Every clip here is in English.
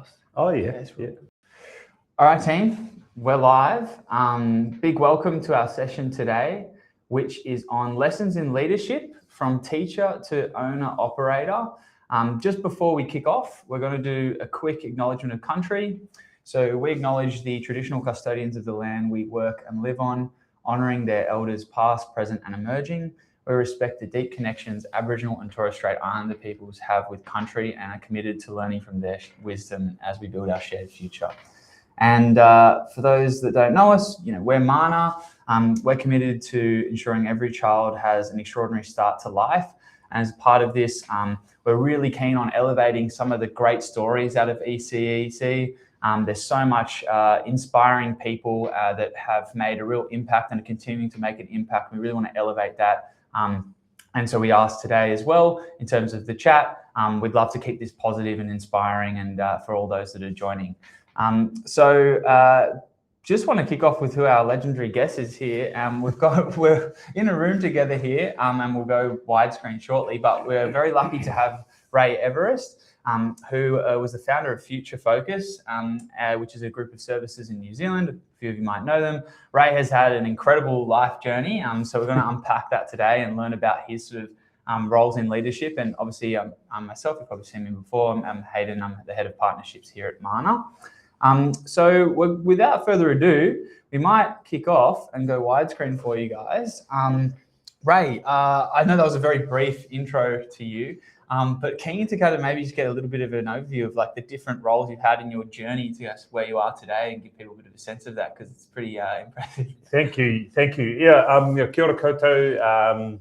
podcast. Oh, yeah. All right, team, we're live. Big welcome to our session today, which is on lessons in leadership from teacher to owner operator. Just before we kick off, we're going to do a quick acknowledgement of country. So we acknowledge the traditional custodians of the land we work and live on, honouring their elders past, present and emerging. We respect the deep connections Aboriginal and Torres Strait Islander peoples have with country and are committed to learning from their wisdom as we build our shared future. And for those that don't know us, we're Mana. We're committed to ensuring every child has an extraordinary start to life. And as part of this, we're really keen on elevating some of the great stories out of ECEC. There's so much inspiring people that have made a real impact and are continuing to make an impact. We really want to elevate that. And so we asked today as well, in terms of the chat, we'd love to keep this positive and inspiring, and for all those that are joining. Just want to kick off with who our legendary guest is here. We're in a room together here, and we'll go widescreen shortly, but we're very lucky to have Ray Everest, who was the founder of Future Focus, which is a group of services in New Zealand. A few of you might know them. Ray has had an incredible life journey, so we're going to unpack that today and learn about his sort of roles in leadership. And obviously, myself, you've probably seen me before. I'm Hayden. I'm the head of partnerships here at Mana. So without further ado, we might kick off and go widescreen for you guys. Ray, I know that was a very brief intro to you, but keen to kind of maybe just get a little bit of an overview of like the different roles you've had in your journey to where you are today, and give people a bit of a sense of that, because it's pretty impressive. Thank you. Yeah, kia ora koutou.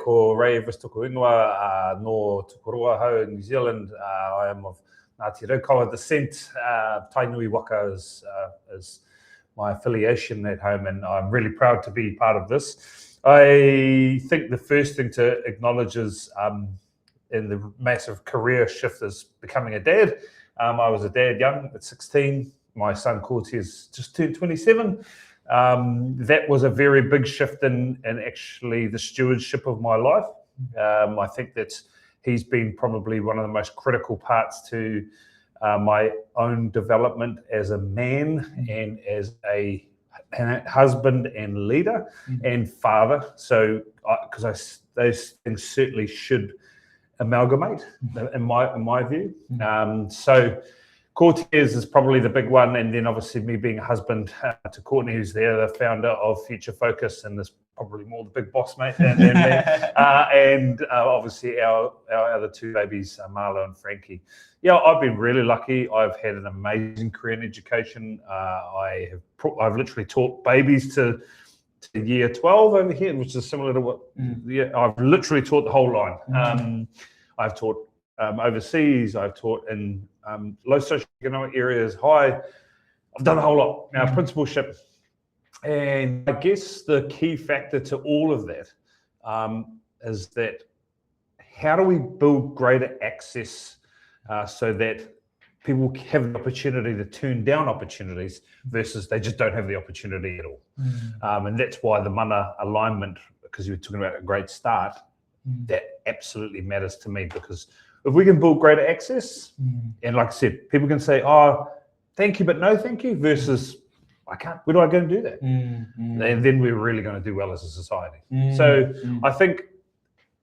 Ko Ray Everest toko ingoa, no Tukurua hau in New Zealand. I am of Ngāti Raukawa descent. Tainui Waka is my affiliation at home, and I'm really proud to be part of this. I think the first thing to acknowledge is in the massive career shift is becoming a dad. I was a dad young at 16. My son Courtney has just turned 27. That was a very big shift in actually the stewardship of my life. I think that he's been probably one of the most critical parts to my own development as a man and as a husband and leader and father. So, because those things certainly should amalgamate in my view. So Cortez is probably the big one, and then obviously me being a husband to Courtney, who's the founder of Future Focus, and is probably more the big boss mate than me. And obviously our other two babies, Marlo and Frankie. Yeah, I've been really lucky. I've had an amazing career in education. I've literally taught babies to year 12 over here, which is similar to what I've literally taught the whole line. I've taught overseas. I've taught in low socioeconomic areas, high. I've done a whole lot. Now, principalship. And I guess the key factor to all of that is that how do we build greater access so that people have the opportunity to turn down opportunities versus they just don't have the opportunity at all. And that's why the Mana alignment, because you were talking about a great start, that absolutely matters to me, because if we can build greater access, and like I said, people can say, oh, thank you, but no thank you, versus I can't, where do I go and do that? And then we're really going to do well as a society. So I think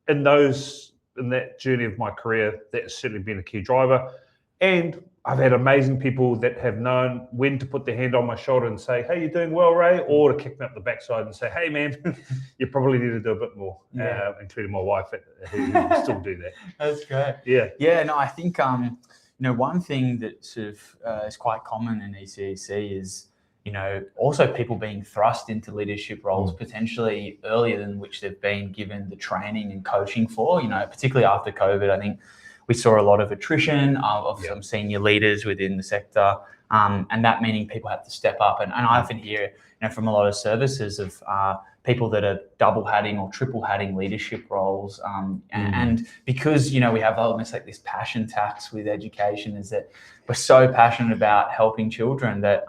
in that journey of my career, that's certainly been a key driver. And I've had amazing people that have known when to put their hand on my shoulder and say, hey, you're doing well, Ray, or to kick me up the backside and say, hey, man, you probably need to do a bit more, including my wife, who still do that. That's great. Yeah. No, I think, one thing that sort of is quite common in ECEC is, also people being thrust into leadership roles potentially earlier than which they've been given the training and coaching for, particularly after COVID. I think we saw a lot of attrition of some senior leaders within the sector, and that meaning people have to step up. And I often hear from a lot of services of people that are double hatting or triple hatting leadership roles. And because, we have almost like this passion tax with education, is that we're so passionate about helping children that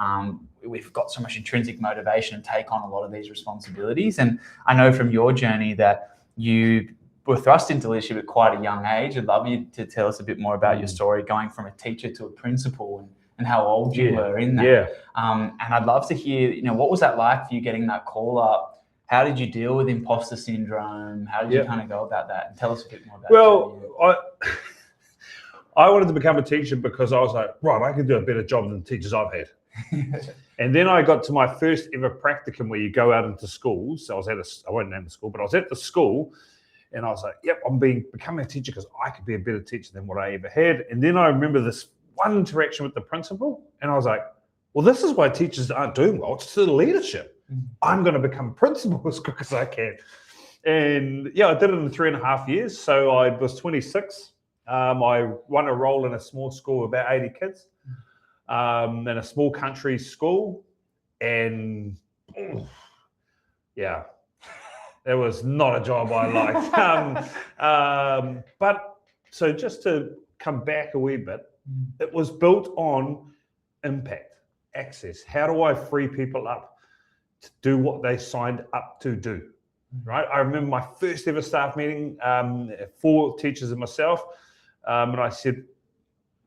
we've got so much intrinsic motivation to take on a lot of these responsibilities. And I know from your journey that you were thrust into leadership at quite a young age. I'd love you to tell us a bit more about your story going from a teacher to a principal and how old you were in that. Yeah. And I'd love to hear, what was that like for you getting that call up? How did you deal with imposter syndrome? How did you kind of go about that? And tell us a bit more about that. Well, I wanted to become a teacher because I was like, right, I can do a better job than the teachers I've had. And then I got to my first ever practicum where you go out into schools. So I won't name the school, but I was at the school and I was like, yep, I'm becoming a teacher because I could be a better teacher than what I ever had. And then I remember this one interaction with the principal and I was like, well, this is why teachers aren't doing well. It's the leadership. I'm going to become principal as quick as I can. And yeah, I did it in 3.5 years. So I was 26. I won a role in a small school of about 80 kids. In a small country school, and yeah, it was not a job I liked. But so just to come back a wee bit, it was built on impact, access. How do I free people up to do what they signed up to do? Right. I remember my first ever staff meeting, 4 teachers and myself, and I said,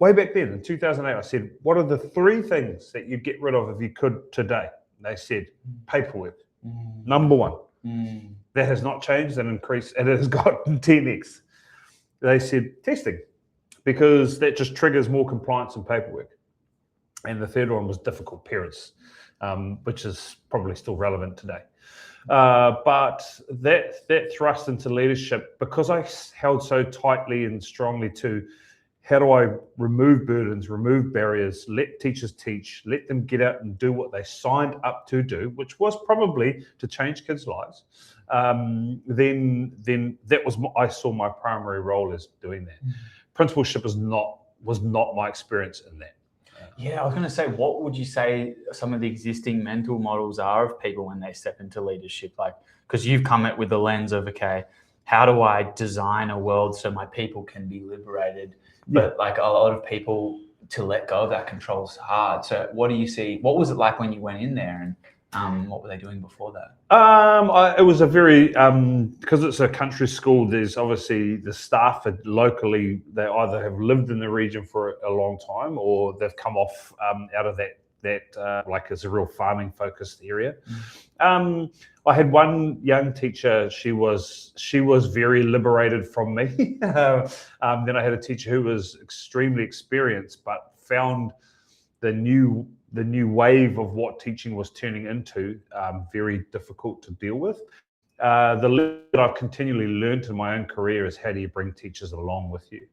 way back then in 2008, I said, what are the 3 things that you'd get rid of if you could today? And they said, paperwork. Number 1. That has not changed and increased, and it has got 10x. They said testing, because that just triggers more compliance and paperwork. And the third one was difficult parents, which is probably still relevant today. But that thrust into leadership, because I held so tightly and strongly to how do I remove burdens, remove barriers, let teachers teach, let them get out and do what they signed up to do, which was probably to change kids' lives. Then that was I saw my primary role as doing that. Principalship was not my experience in that. Yeah, I was going to say, what would you say some of the existing mental models are of people when they step into leadership? Like, because you've come at with the lens of, okay, how do I design a world so my people can be liberated? But like a lot of people, to let go of that control is hard. So what do you see? What was it like when you went in there, and what were they doing before that? It was a very, because it's a country school, there's obviously the staff locally, they either have lived in the region for a long time or they've come off out of that like it's a real farming focused area. I had one young teacher, she was very liberated from me. Then I had a teacher who was extremely experienced, but found the new wave of what teaching was turning into very difficult to deal with. The lesson that I've continually learned in my own career is how do you bring teachers along with you.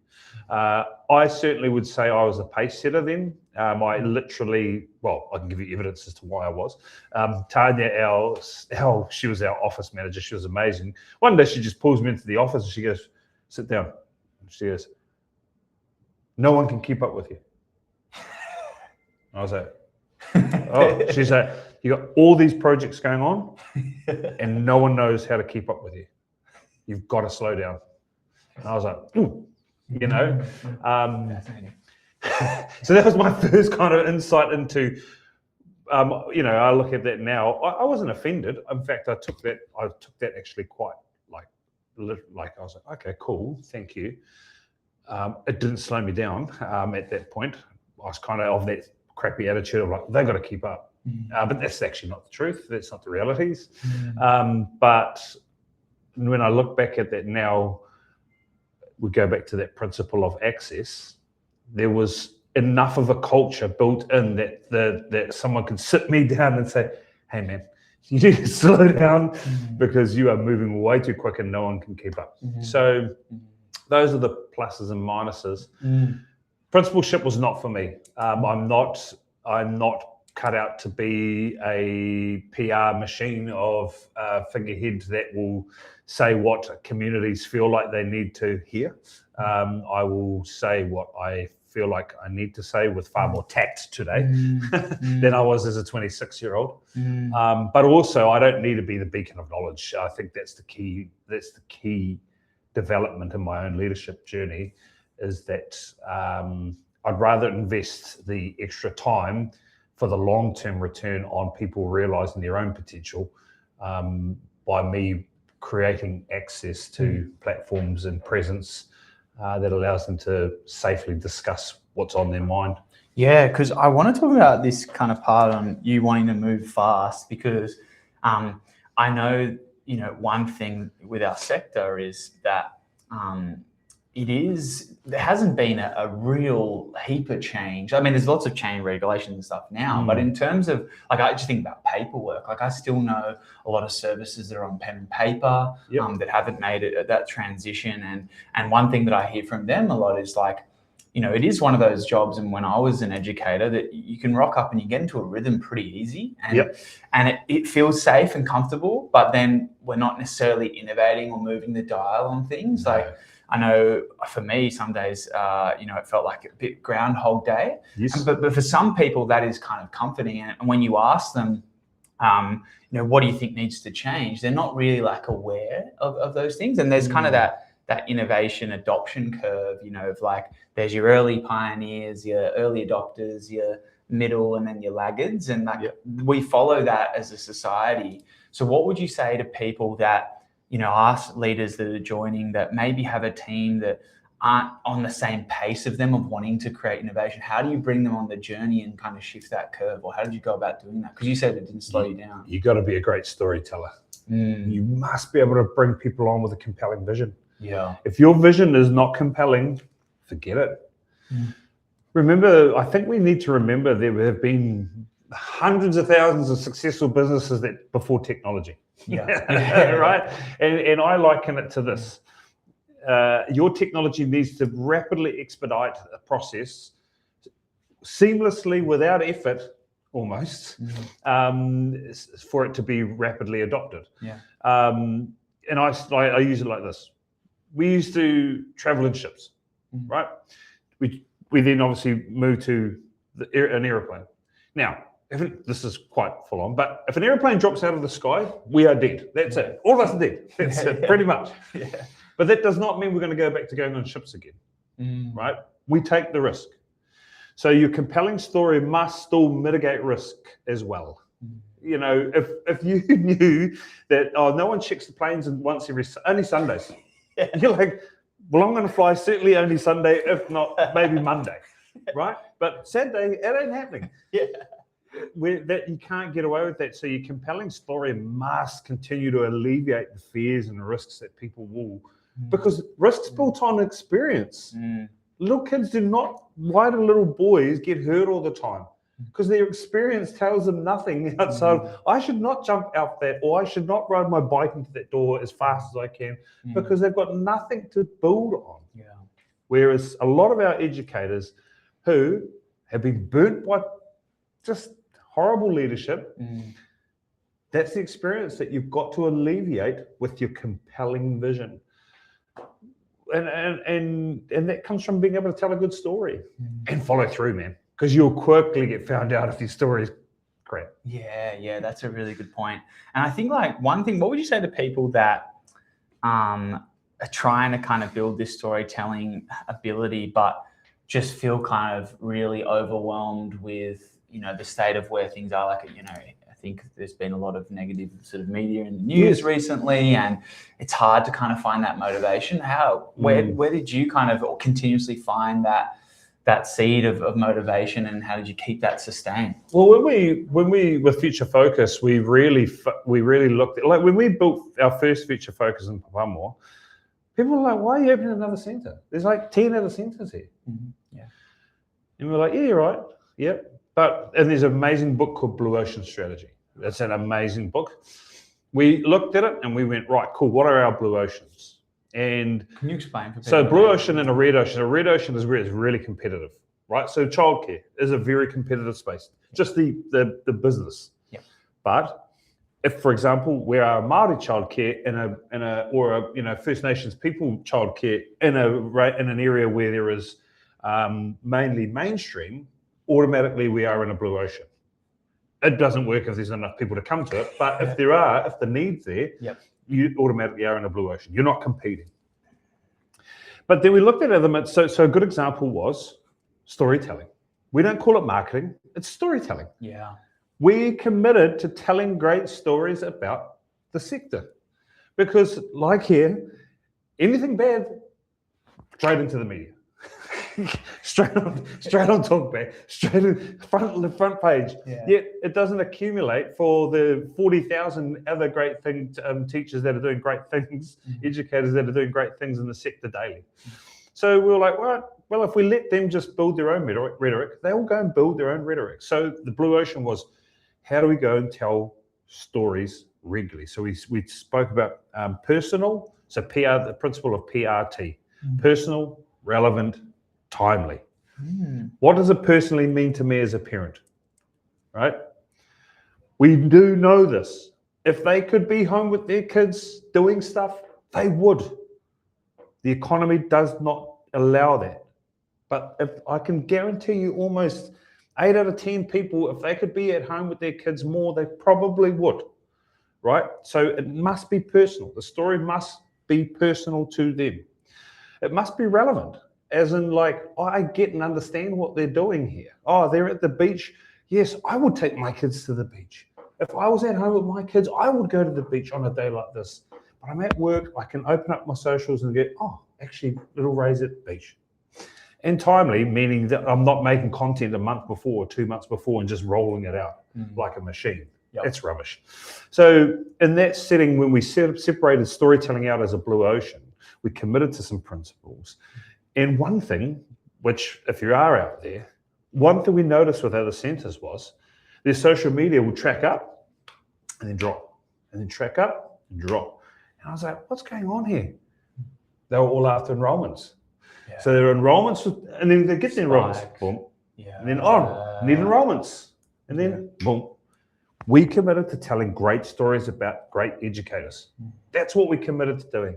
I certainly would say I was a pace setter then. I literally, well, I can give you evidence as to why I was. Tanya, she was our office manager. She was amazing. One day she just pulls me into the office and she goes, sit down. And she goes, no one can keep up with you. I was like, oh, she's like, you got all these projects going on and no one knows how to keep up with you. You've got to slow down. And I was like, ooh, you know. So that was my first kind of insight into, I look at that now. I wasn't offended. In fact, I took that actually quite like I was like, okay, cool, thank you. It didn't slow me down at that point. I was kind of that crappy attitude of like, they've got to keep up. But that's actually not the truth. That's not the realities. But when I look back at that now, we go back to that principle of access. There was enough of a culture built in that someone could sit me down and say, hey man, you need to slow down because you are moving way too quick and no one can keep up. So those are the pluses and minuses. Principalship was not for me. I'm not cut out to be a PR machine of figureheads that will say what communities feel like they need to hear. I will say what I feel like I need to say with far more tact today than I was as a 26-year-old. But also, I don't need to be the beacon of knowledge. I think that's the key. That's the key development in my own leadership journey. Is that I'd rather invest the extra time for the long-term return on people realizing their own potential by me creating access to platforms and presence that allows them to safely discuss what's on their mind. Yeah, because I want to talk about this kind of part on you wanting to move fast, because I know, one thing with our sector is that there hasn't been a real heap of change. I mean, there's lots of change, regulations and stuff now, but in terms of, like, I just think about paperwork. Like, I still know a lot of services that are on pen and paper that haven't made it that transition. And one thing that I hear from them a lot is like, it is one of those jobs, and when I was an educator, that you can rock up and you get into a rhythm pretty easy, and it feels safe and comfortable, but then we're not necessarily innovating or moving the dial on things. No. Like, I know for me, some days, it felt like a bit Groundhog Day. Yes. But for some people, that is kind of comforting. And when you ask them, what do you think needs to change? They're not really like aware of those things. And there's kind of that innovation adoption curve, of like, there's your early pioneers, your early adopters, your middle, and then your laggards. And like, we follow that as a society. So what would you say to people that, us leaders that are joining, that maybe have a team that aren't on the same pace of them, of wanting to create innovation? How do you bring them on the journey and kind of shift that curve? Or how did you go about doing that? Because you said it didn't slow you down. You got to be a great storyteller. You must be able to bring people on with a compelling vision. Yeah. If your vision is not compelling, forget it. Remember, I think we need to remember there have been hundreds of thousands of successful businesses that before technology. Right? And I liken it to this. Your technology needs to rapidly expedite a process seamlessly, without effort, almost, for it to be rapidly adopted. And I use it like this. We used to travel in ships, right? We then obviously moved to an aeroplane. Now, this is quite full on, but if an aeroplane drops out of the sky, we are dead. That's it. All of us are dead. That's it, pretty much. But that does not mean we're going to go back to going on ships again, right? We take the risk. So your compelling story must still mitigate risk as well. If you knew that, no one checks the planes only Sundays. You're like, well, I'm going to fly certainly only Sunday, if not maybe Monday, right? But Saturday, it ain't happening. That you can't get away with that. So your compelling story must continue to alleviate the fears and the risks that people will, because risks built on experience. Little kids why do little boys get hurt all the time? Because their experience tells them nothing outside. I should not jump out that, or I should not ride my bike into that door as fast as I can, because they've got nothing to build on. Whereas a lot of our educators who have been burnt by just horrible leadership, that's the experience that you've got to alleviate with your compelling vision. And that comes from being able to tell a good story and follow through, man. Because you'll quickly get found out if your story is crap. Yeah, that's a really good point. And I think, like, one thing, what would you say to people that are trying to kind of build this storytelling ability, but just feel kind of really overwhelmed with, the state of where things are? Like, I think there's been a lot of negative sort of media in the news recently, and it's hard to kind of find that motivation. Where did you kind of continuously find that seed of motivation, and how did you keep that sustained? Well, when we with Future Focus, we really looked at, like, when we built our first Future Focus in Papamoea, people were like, why are you opening another centre? There's like 10 other centres here. And we're like, yeah, you're right. Yep. And there's an amazing book called Blue Ocean Strategy. That's an amazing book. We looked at it and we went, right, cool, what are our blue oceans? And can you explain? So blue ocean and a red ocean. A red ocean is where it's really competitive, right? So childcare is a very competitive space, just the business. But if, for example, we are a Māori childcare or a First Nations people childcare in an area where there is mainly mainstream, automatically we are in a blue ocean. It doesn't work if there's enough people to come to it, but if the need's there, you automatically are in a blue ocean. You're not competing. But then we looked at elements. So a good example was storytelling. We don't call it marketing, it's storytelling. Yeah. We committed to telling great stories about the sector. Because like here, anything bad, straight into the media. straight on talkback, straight in front page. Yeah. Yet it doesn't accumulate for the 40,000 other great teachers that are doing great things, educators that are doing great things in the sector daily. So we were like, well, if we let them just build their own rhetoric, they will go and build their own rhetoric. So the blue ocean was, how do we go and tell stories regularly? So we spoke about personal, so PR, the principle of PRT, personal, relevant, timely. What does it personally mean to me as a parent, right? We do know this. If they could be home with their kids doing stuff, they would. The economy does not allow that. But if I can guarantee you almost 8 out of 10 people, if they could be at home with their kids more, they probably would, right? So it must be personal. The story must be personal to them. It must be relevant, as in like, I get and understand what they're doing here. Oh, they're at the beach. Yes, I would take my kids to the beach. If I was at home with my kids, I would go to the beach on a day like this. But I'm at work, I can open up my socials and get, oh, actually, little Ray's at the beach. And timely, meaning that I'm not making content a month before or 2 months before and just rolling it out like a machine. Yep. That's rubbish. So in that setting, when we separated storytelling out as a blue ocean, we committed to some principles. And one thing, which if you are out there, one thing we noticed with other centres was their social media will track up and then drop, and then track up and drop. And I was like, what's going on here? They were all after enrollments. Yeah. So their enrollments, and then they get the enrollments, boom. Yeah. And then need enrollments. And then boom. We committed to telling great stories about great educators. That's what we committed to doing.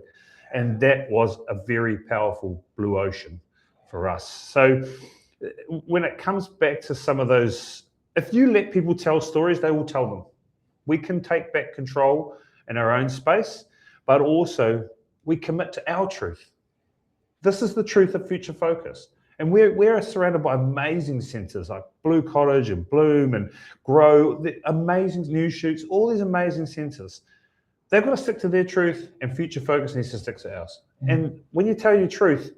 And that was a very powerful blue ocean for us. So when it comes back to some of those, if you let people tell stories, they will tell them. We can take back control in our own space, but also we commit to our truth. This is the truth of Future Focus. And we're surrounded by amazing centres like Blue Cottage and Bloom and Grow, the amazing news shoots, all these amazing centres. They've got to stick to their truth, and Future Focus needs to stick to ours. And when you tell your truth,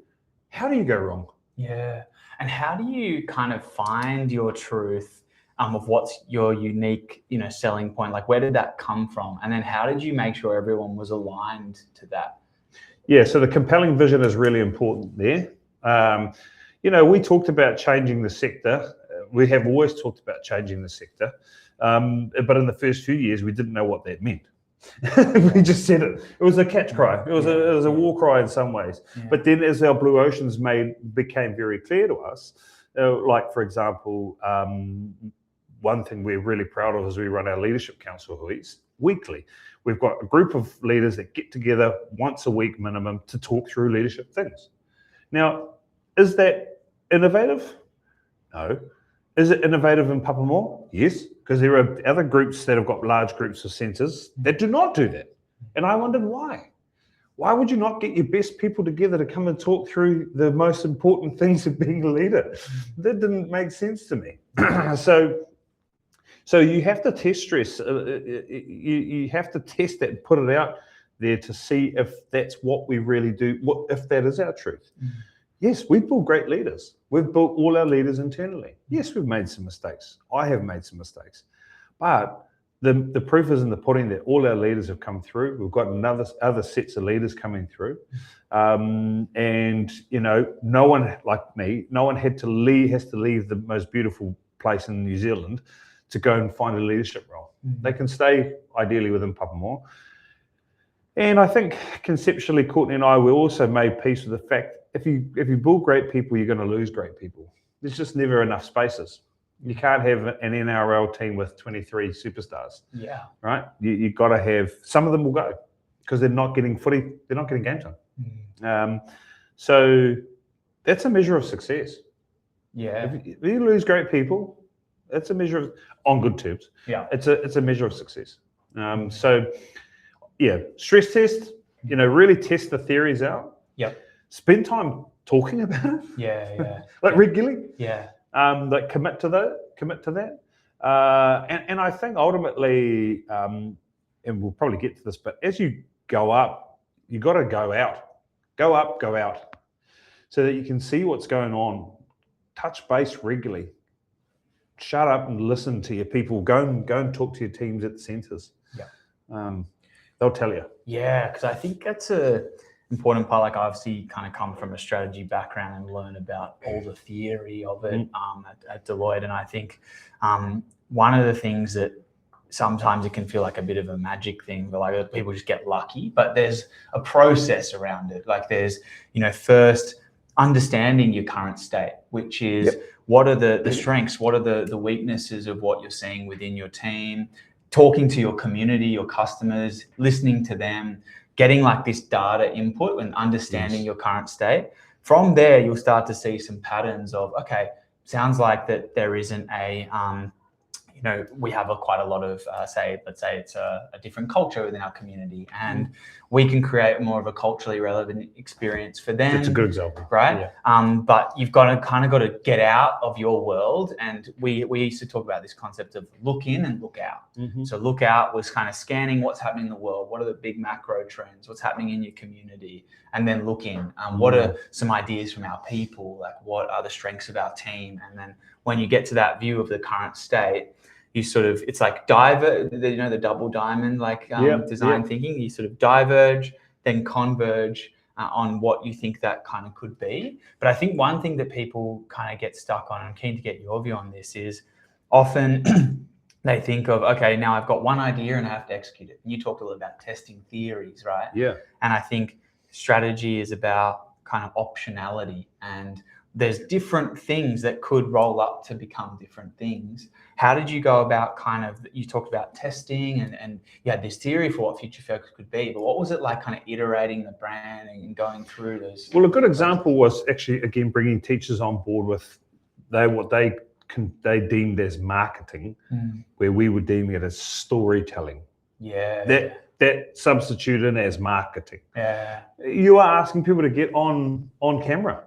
how do you go wrong? Yeah. And how do you kind of find your truth of what's your unique, selling point? Like, where did that come from? And then how did you make sure everyone was aligned to that? Yeah, so the compelling vision is really important there. We talked about changing the sector. We have always talked about changing the sector. But in the first few years, we didn't know what that meant. We just said it. It was a catch cry. It was a war cry in some ways. Yeah. But then as our blue oceans became very clear to us, like, for example, one thing we're really proud of is we run our leadership council weekly. We've got a group of leaders that get together once a week minimum to talk through leadership things. Now, is that innovative? No. Is it innovative in Papamoea? Yes, because there are other groups that have got large groups of centres that do not do that. And I wondered why. Why would you not get your best people together to come and talk through the most important things of being a leader? That didn't make sense to me. So you have to test stress. You have to test that and put it out there to see if that's what we really do, if that is our truth. Yes, we've built great leaders. We've built all our leaders internally. Yes, we've made some mistakes. I have made some mistakes. But the proof is in the pudding that all our leaders have come through. We've got other sets of leaders coming through. And, no one like me, no one has to leave the most beautiful place in New Zealand to go and find a leadership role. They can stay ideally within Papamoea. And I think conceptually, Courtney and I, we also made peace with the fact if you build great people, you're going to lose great people. There's just never enough spaces. You can't have an NRL team with 23 superstars. Yeah. Right? You've got to have, some of them will go because they're not getting footy, they're not getting game time. So that's a measure of success. Yeah. If you lose great people, that's a measure of, on good terms. Yeah. It's a measure of success. So yeah, stress test, really test the theories out. Yeah. Spend time talking about it. Yeah. Like regularly. Yeah. Like commit to that. And I think ultimately, and we'll probably get to this, but as you go up. You got to go out. Go up, go out, so that you can see what's going on. Touch base regularly. Shut up and listen to your people. Go and talk to your teams at the centres. Yeah. They'll tell you. Yeah, because I think that's a important part. Like, I obviously kind of come from a strategy background and learn about all the theory of it at Deloitte. And I think one of the things that sometimes it can feel like a bit of a magic thing, but like people just get lucky, but there's a process around it. Like there's, first understanding your current state, which is what are the strengths, what are the weaknesses of what you're seeing within your team, talking to your community, your customers, listening to them, getting like this data input and understanding your current state. From there, you'll start to see some patterns of, okay, sounds like that there isn't a, we have quite a lot of, let's say it's a different culture within our community, and we can create more of a culturally relevant experience for them. That's a good example. Right? Yeah. But you've got to get out of your world. And we used to talk about this concept of look in and look out. So look out was kind of scanning what's happening in the world. What are the big macro trends? What's happening in your community? And then look in. What are some ideas from our people? Like, what are the strengths of our team? And then when you get to that view of the current state, you sort of, it's like the double diamond, like design thinking. You sort of diverge, then converge on what you think that kind of could be. But I think one thing that people kind of get stuck on, and I'm keen to get your view on this, is often they think of, okay, now I've got one idea and I have to execute it. And you talked a little about testing theories, right? Yeah. And I think strategy is about kind of optionality, and there's different things that could roll up to become different things. How did you go about you talked about testing and you had this theory for what Future Focus could be, but what was it like kind of iterating the brand and going through those? Well, a good example was actually, again, bringing teachers on board with what they deemed as marketing, where we were deeming it as storytelling. Yeah. That substituted as marketing. Yeah. You are asking people to get on camera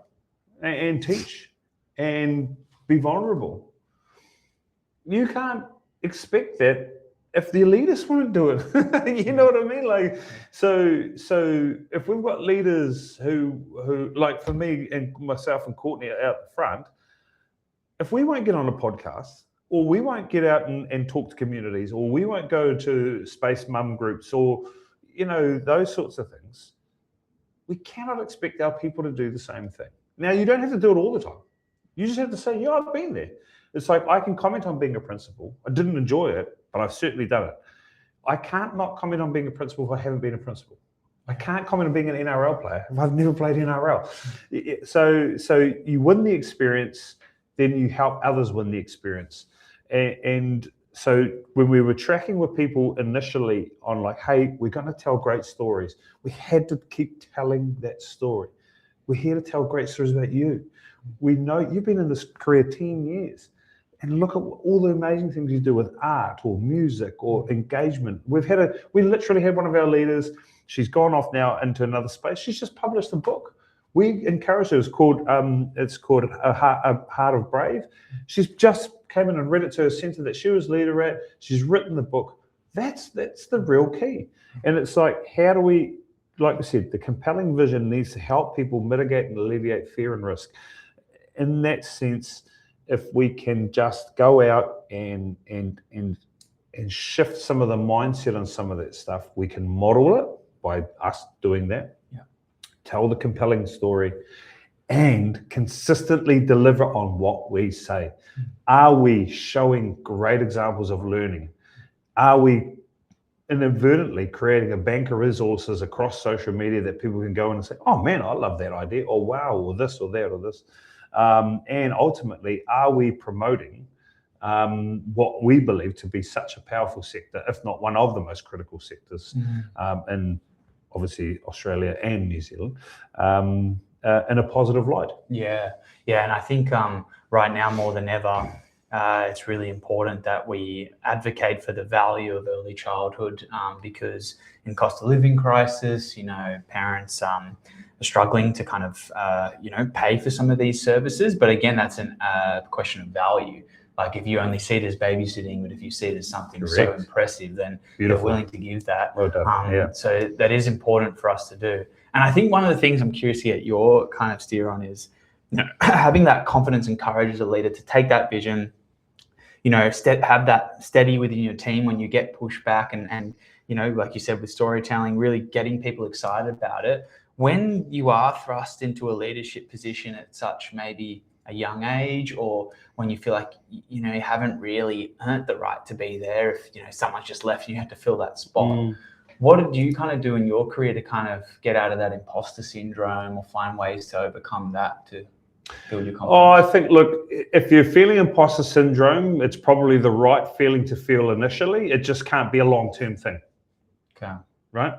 and teach and be vulnerable. You can't expect that if the elitists won't do it. You know what I mean? Like, so if we've got leaders who like, for me and myself and Courtney out the front, if we won't get on a podcast, or we won't get out and talk to communities, or we won't go to space mum groups, or those sorts of things, we cannot expect our people to do the same thing. Now, you don't have to do it all the time. You just have to say, yeah, I've been there. It's like, I can comment on being a principal. I didn't enjoy it, but I've certainly done it. I can't not comment on being a principal if I haven't been a principal. I can't comment on being an NRL player if I've never played NRL. So you win the experience, then you help others win the experience. And so when we were tracking with people initially on like, hey, we're going to tell great stories, we had to keep telling that story. We're here to tell great stories about you. We know you've been in this career 10 years, and look at all the amazing things you do with art or music or engagement. We literally had one of our leaders. She's gone off now into another space. She's just published a book. We encouraged her. It's called A Heart of Brave. She's just came in and read it to her centre that she was leader at. She's written the book. That's the real key. And it's like, how do we, like I said, the compelling vision needs to help people mitigate and alleviate fear and risk. In that sense, if we can just go out and shift some of the mindset on some of that stuff, we can model it by us doing that. Yeah. Tell the compelling story and consistently deliver on what we say. Are we showing great examples of learning? Are we inadvertently creating a bank of resources across social media that people can go in and say, oh man, I love that idea, or wow, or this or that or this. And ultimately, are we promoting what we believe to be such a powerful sector, if not one of the most critical sectors in obviously Australia and New Zealand, in a positive light? Yeah. And I think right now more than ever, it's really important that we advocate for the value of early childhood because in cost of living crisis, parents are struggling to kind of, pay for some of these services. But again, that's a question of value. like if you only see it as babysitting, but if you see it as something so impressive, then they're willing to give that. Well done. So that is important for us to do. And I think one of the things I'm curious to get your kind of steer on is, having that confidence and courage as a leader to take that vision, have that steady within your team when you get pushed back and like you said with storytelling, really getting people excited about it. When you are thrust into a leadership position at such maybe a young age, or when you feel like you haven't really earned the right to be there, if someone's just left and you have to fill that spot, what did you kind of do in your career to kind of get out of that imposter syndrome or find ways to overcome that to build your confidence? Oh, I think, look, if you're feeling imposter syndrome, it's probably the right feeling to feel initially. It just can't be a long-term thing. Okay. Right?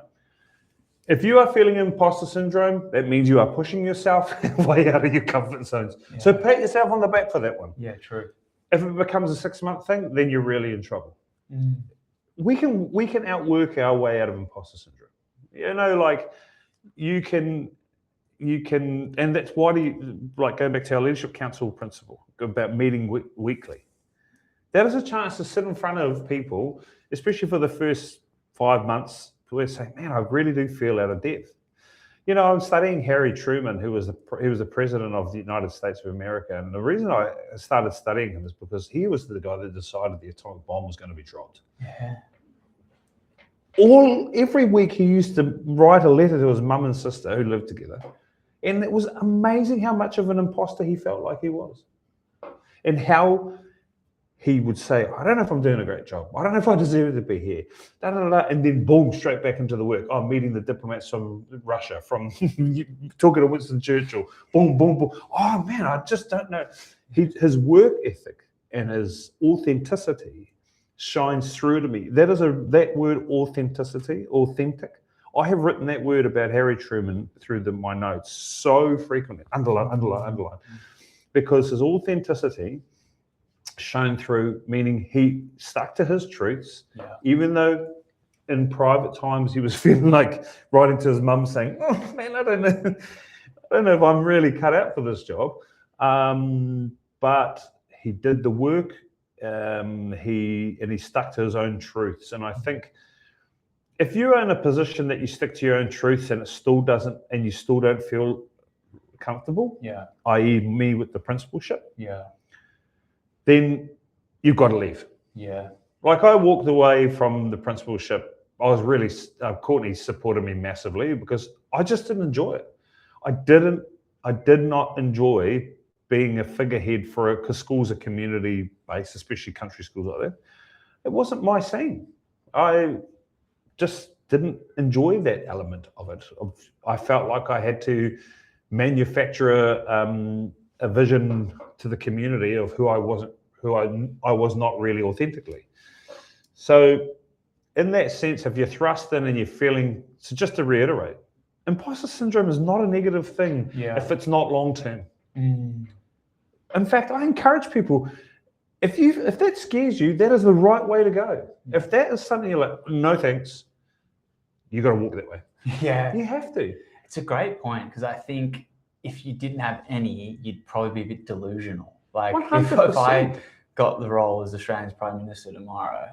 If you are feeling imposter syndrome, that means you are pushing yourself way out of your comfort zones. Yeah. So pat yourself on the back for that one. Yeah, true. If it becomes a 6-month thing, then you're really in trouble. We can outwork our way out of imposter syndrome. Like you can, and that's why going back to our leadership council principle about meeting weekly. That is a chance to sit in front of people, especially for the first 5 months, where they say, man, I really do feel out of depth. I'm studying Harry Truman, who was the president of the United States of America. And the reason I started studying him is because he was the guy that decided the atomic bomb was going to be dropped. Yeah. Every week he used to write a letter to his mum and sister who lived together. And it was amazing how much of an imposter he felt like he was. And how he would say, I don't know if I'm doing a great job. I don't know if I deserve to be here. And then boom, straight back into the work. I'm meeting the diplomats from Russia, from talking to Winston Churchill. Boom, boom, boom. Oh man, I just don't know. His work ethic and his authenticity shines through to me. That word authenticity, authentic. I have written that word about Harry Truman through my notes so frequently. Underline. Because his authenticity shone through, meaning he stuck to his truths, even though in private times he was feeling like writing to his mum saying, oh man, I don't know if I'm really cut out for this job. But he did the work, he stuck to his own truths. And I think if you're in a position that you stick to your own truths and you still don't feel comfortable, i.e. me with the principalship, then you've got to leave. Yeah. Like I walked away from the principalship. I was really, Courtney supported me massively because I just didn't enjoy it. I did not enjoy being a figurehead because schools are community based, especially country schools like that. It wasn't my scene. I just didn't enjoy that element of it. I felt like I had to manufacture a vision to the community of who I was not really authentically. So in that sense, if you're thrust in and you're feeling, so just to reiterate, imposter syndrome is not a negative thing if it's not long-term. In fact, I encourage people, if that scares you, that is the right way to go. If that is something you're like, no thanks, you got to walk that way. Yeah. You have to. It's a great point, because I think if you didn't have any, you'd probably be a bit delusional. Like if I got the role as Australia's Prime Minister tomorrow,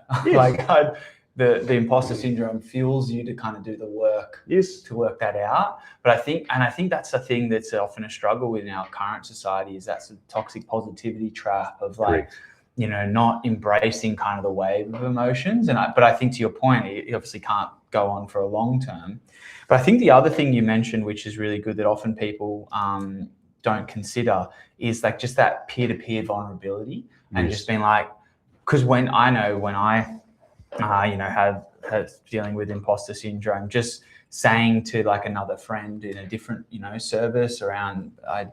the imposter syndrome fuels you to kind of do the work to work that out. But I think that's the thing that's often a struggle in our current society, is that sort of toxic positivity trap of like, not embracing kind of the wave of emotions. But I think to your point, it obviously can't go on for a long term. But I think the other thing you mentioned, which is really good, that often people don't consider, is like just that peer-to-peer vulnerability and just being like, because when I had dealing with imposter syndrome, just saying to like another friend in a different, service around, I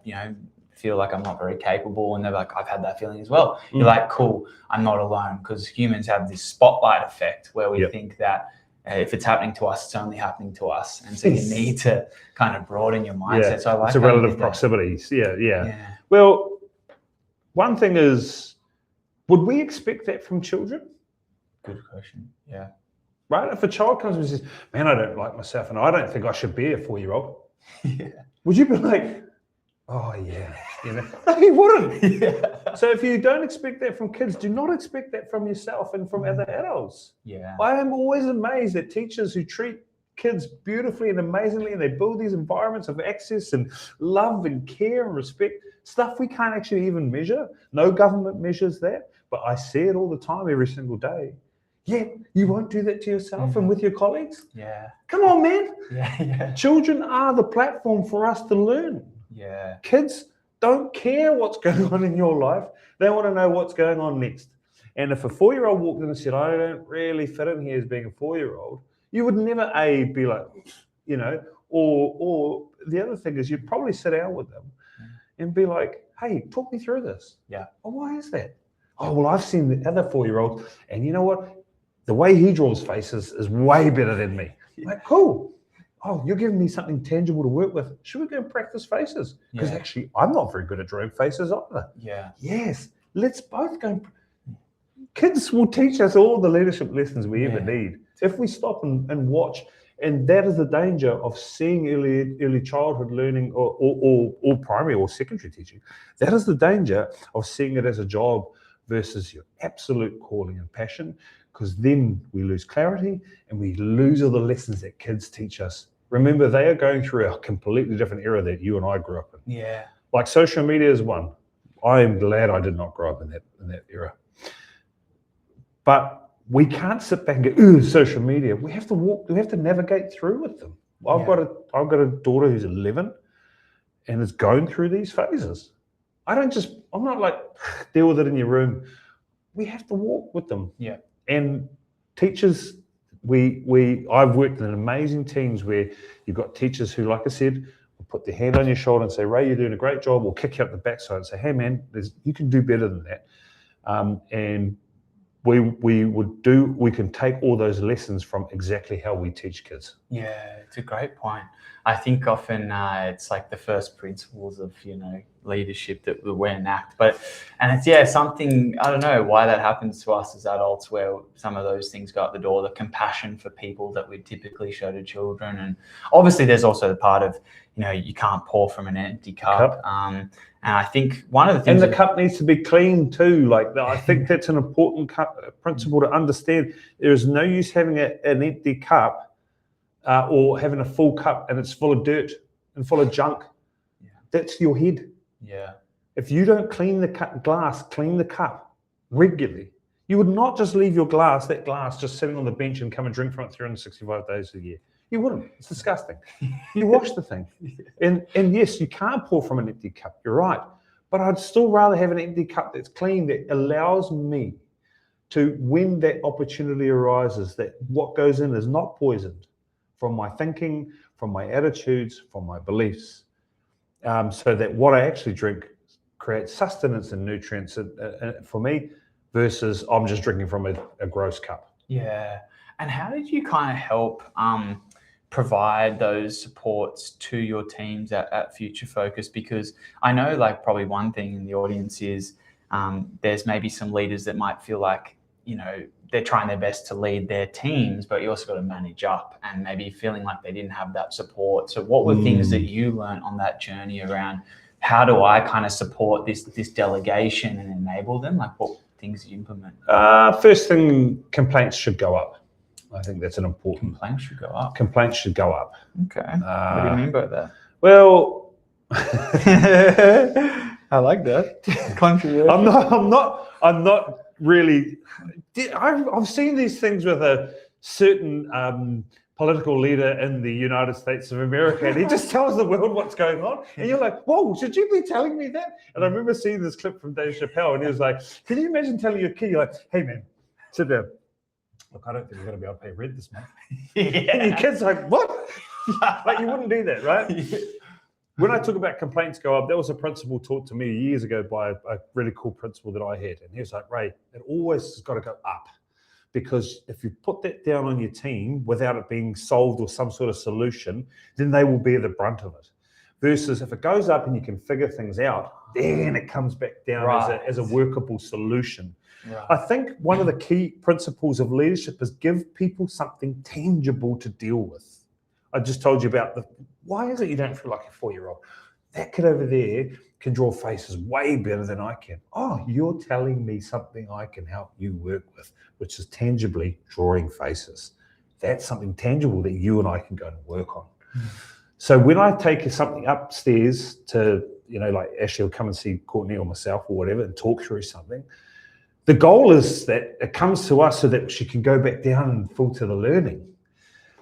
feel like I'm not very capable, and they're like, I've had that feeling as well. You're like, cool, I'm not alone, because humans have this spotlight effect where we think that if it's happening to us, it's only happening to us. And so you need to kind of broaden your mindset. Yeah. So I like it's a relative proximity. Yeah. Well, one thing is, would we expect that from children? Good question. Yeah. Right? If a child comes and says, man, I don't like myself and I don't think I should be a 4-year-old. Yeah. Would you be like, oh yeah, No, you wouldn't. So if you don't expect that from kids, do not expect that from yourself and from other adults. Yeah. I am always amazed at teachers who treat kids beautifully and amazingly, and they build these environments of access and love and care and respect, stuff we can't actually even measure. No government measures that, but I see it all the time, every single day. Yeah, you won't do that to yourself and with your colleagues? Yeah. Come on, man. Yeah. Children are the platform for us to learn. Yeah. Kids don't care what's going on in your life. They want to know what's going on next. And if a 4-year-old walked in and said, I don't really fit in here as being a 4-year-old, you would never, be like, or the other thing is you'd probably sit down with them and be like, hey, talk me through this. Yeah. Oh, why is that? Oh, well, I've seen the other 4-year-olds, and you know what? The way he draws faces is way better than me. Like, cool. Oh, you're giving me something tangible to work with. Should we go and practice faces? Because actually, I'm not very good at drawing faces either. Yeah. Yes, let's both go. Kids will teach us all the leadership lessons we ever need if we stop and watch. And that is the danger of seeing early childhood learning or primary or secondary teaching. That is the danger of seeing it as a job versus your absolute calling and passion, because then we lose clarity and we lose all the lessons that kids teach us. Remember, they are going through a completely different era that you and I grew up in. Yeah. Like social media is one. I am glad I did not grow up in that era. But we can't sit back and go, ooh, social media. We have to navigate through with them. I've got a daughter who's 11 and is going through these phases. I'm not like, deal with it in your room. We have to walk with them. Yeah. And teachers, I've worked in amazing teams where you've got teachers who, like I said, will put their hand on your shoulder and say, Ray, you're doing a great job, or kick you up the backside and say, hey man, you can do better than that. And we can take all those lessons from exactly how we teach kids. Yeah, it's a great point. I think often it's like the first principles of, leadership that we enact. And it's, something, I don't know why that happens to us as adults, where some of those things go out the door, the compassion for people that we typically show to children. And obviously there's also the part of, you can't pour from an empty cup. And I think one of the things... And the cup needs to be clean too. I think that's an important principle to understand. There is no use having an empty cup or having a full cup and it's full of dirt and full of junk. Yeah. That's your head. Yeah. If you don't clean the clean the cup regularly, you would not just leave that glass just sitting on the bench and come and drink from it 365 days a year. You wouldn't. It's disgusting. You wash the thing. And yes, you can't pour from an empty cup. You're right. But I'd still rather have an empty cup that's clean, that allows me to, when that opportunity arises, that what goes in is not poisoned from my thinking, from my attitudes, from my beliefs. So that what I actually drink creates sustenance and nutrients for me, versus I'm just drinking from a gross cup. Yeah. And how did you kind of help provide those supports to your teams at Future Focus? Because I know probably one thing in the audience is there's maybe some leaders that might feel like, they're trying their best to lead their teams, but you also got to manage up and maybe feeling like they didn't have that support. So what were things that you learned on that journey around how do I kind of support this delegation and enable them? What things you implement? First thing, complaints should go up. I think that's an important... Complaints should go up. Complaints should go up. Okay. What do you mean by that? Well... I like that. I'm not really... I've seen these things with a certain political leader in the United States of America, and he just tells the world what's going on, and you're like, whoa, should you be telling me that? And I remember seeing this clip from Dave Chappelle, and he was like, can you imagine telling your kid, you're like, hey man, sit down. Look, I don't think we're going to be able to pay rent this month. And your kid's like, what? You wouldn't do that, right? When I talk about complaints go up, that was a principle taught to me years ago by a really cool principal that I had. And he was like, Ray, it always has got to go up. Because if you put that down on your team without it being solved or some sort of solution, then they will bear the brunt of it. Versus if it goes up and you can figure things out, then it comes back down as a workable solution. Right. I think one of the key principles of leadership is give people something tangible to deal with. I just told you about why is it you don't feel like a 4-year-old? that kid over there can draw faces way better than I can. Oh, you're telling me something I can help you work with, which is tangibly drawing faces. That's something tangible that you and I can go and work on. So when I take something upstairs to, like Ashley will come and see Courtney or myself or whatever and talk through something, the goal is that it comes to us so that she can go back down and filter the learning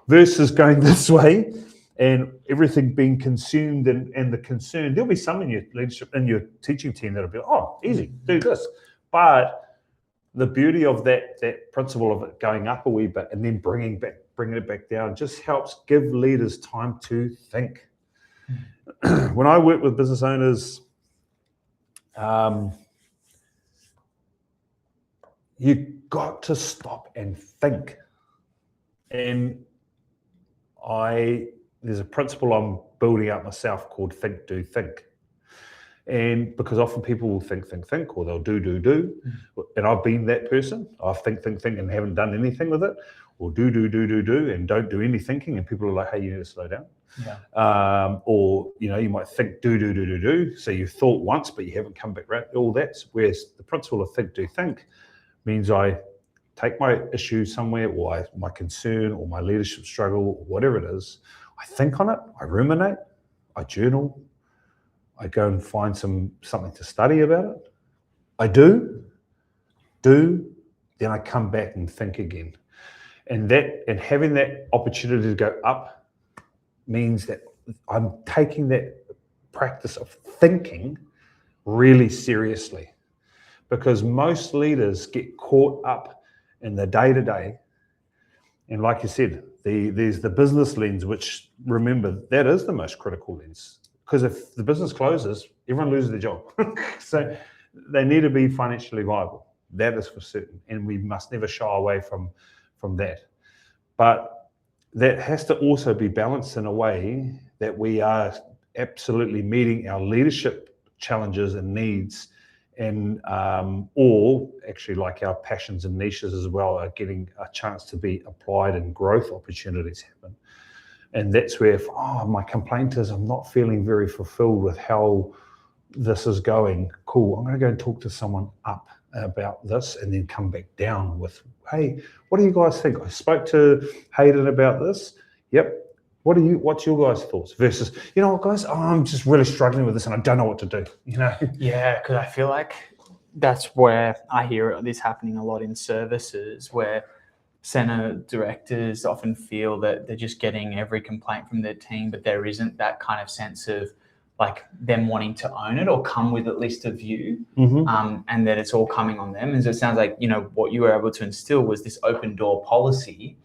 versus going this way and everything being consumed and the concern. There'll be some in your leadership, in your teaching team that'll be like, oh, easy, do this. But the beauty of that principle of it going up a wee bit and then bringing it back down just helps give leaders time to think. When I work with business owners, you've got to stop and think. And there's a principle I'm building up myself called think, do, think. And because often people will think, or they'll do. And I've been that person. I think, and haven't done anything with it. Or do, and don't do any thinking. And people are like, hey, you need to slow down. Yeah. Or, you might think, do. So you thought once, but you haven't come back right. All that's whereas the principle of think, do, think means I take my issue somewhere or my concern or my leadership struggle or whatever it is. I think on it. I ruminate. I journal. I go and find something to study about it. I do, then I come back and think again. And having that opportunity to go up means that I'm taking that practice of thinking really seriously. Because most leaders get caught up in the day-to-day. And like you said, there's the business lens, which, remember, that is the most critical lens. Because if the business closes, everyone loses their job. So they need to be financially viable. That is for certain. And we must never shy away from that. But that has to also be balanced in a way that we are absolutely meeting our leadership challenges and needs, and or actually like our passions and niches as well are getting a chance to be applied and growth opportunities happen. And that's where, my complaint is I'm not feeling very fulfilled with how this is going. Cool, I'm going to go and talk to someone up about this and then come back down with, hey, what do you guys think? I spoke to Hayden about this. Yep. What's your guys' thoughts? Versus, you know what, guys, I'm just really struggling with this and I don't know what to do, Yeah, because I feel like that's where I hear this happening a lot in services, where center directors often feel that they're just getting every complaint from their team, but there isn't that kind of sense of like them wanting to own it or come with at least a view, and that it's all coming on them. And so it sounds like, what you were able to instill was this open door policy,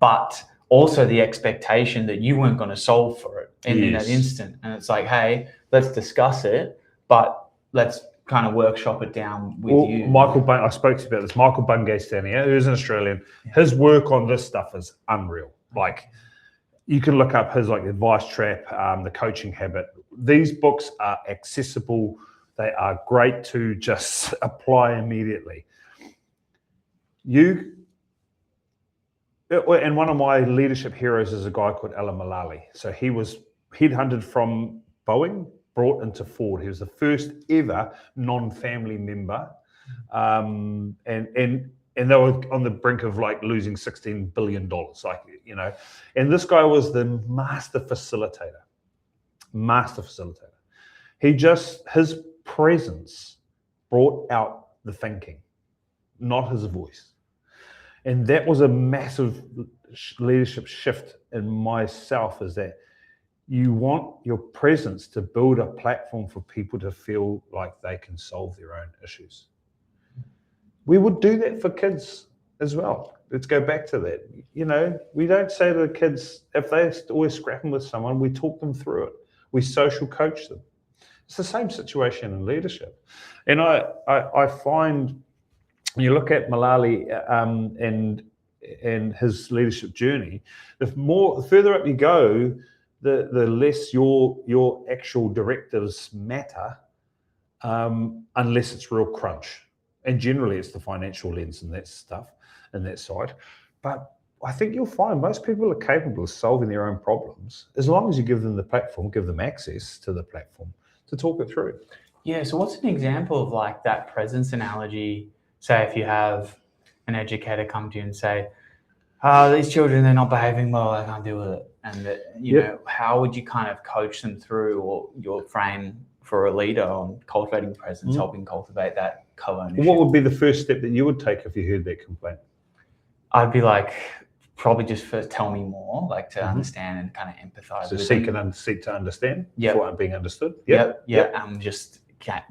but also the expectation that you weren't going to solve for it in that instant. And it's like, hey, let's discuss it, but let's kind of workshop it down with you. Michael Bung, I spoke to you about this. Michael Bungay's down here, who's an Australian. Yeah. His work on this stuff is unreal. Like, you can look up his Advice Trap, The Coaching Habit. These books are accessible. They are great to just apply immediately. And one of my leadership heroes is a guy called Alan Mulally. So he was headhunted from Boeing, brought into Ford. He was the first ever non-family member. And they were on the brink of losing $16 billion. And this guy was the master facilitator. His presence brought out the thinking, not his voice. And that was a massive leadership shift in myself, is that you want your presence to build a platform for people to feel like they can solve their own issues. We would do that for kids as well. Let's go back to that. We don't say to the kids, if they're always scrapping with someone, we talk them through it. We social coach them. It's the same situation in leadership. And I find, when you look at Mulally and his leadership journey, the further up you go, the less your actual directives matter, unless it's real crunch. And generally it's the financial lens and that stuff and that side. But I think you'll find most people are capable of solving their own problems as long as you give them the platform, give them access to the platform to talk it through. Yeah, so what's an example of like that presence analogy? Say if you have an educator come to you and say, these children, they're not behaving well, I can't deal with it. And that, you know, how would you kind of coach them through, or your frame for a leader on cultivating presence, helping cultivate that co-ownership? What would be the first step that you would take if you heard that complaint? I'd be like, probably just first tell me more, like to understand and kind of empathize. So with seek to understand before I'm being understood. Just